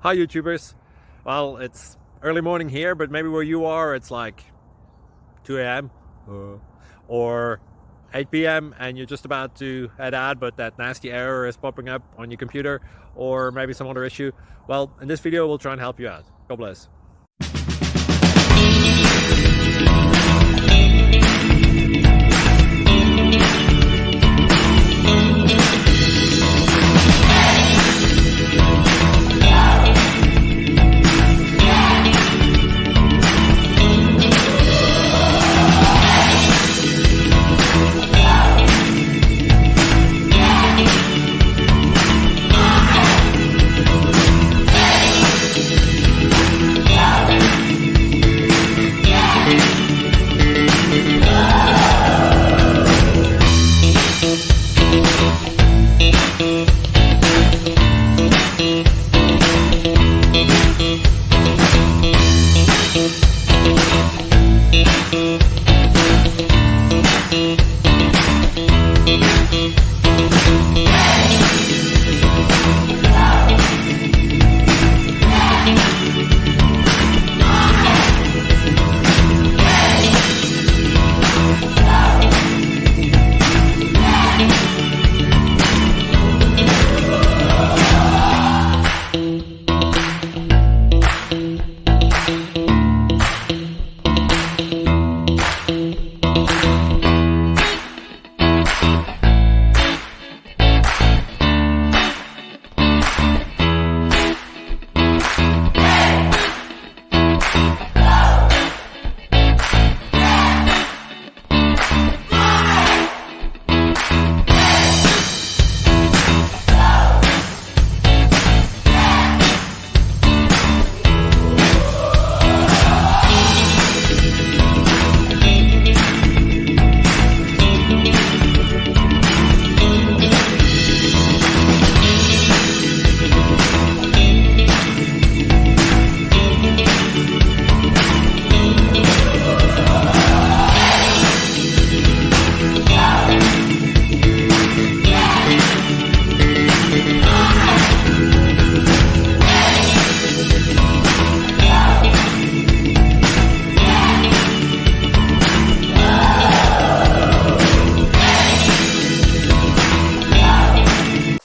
Hi YouTubers. Well, it's early morning here, but maybe where you are it's like 2 a.m. or 8 p.m. and you're just about to head out, but that nasty error is popping up on your computer, or maybe some other issue. Well, in this video we'll try and help you out. God bless.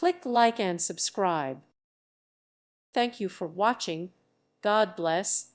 Click like and subscribe. Thank you for watching. God bless.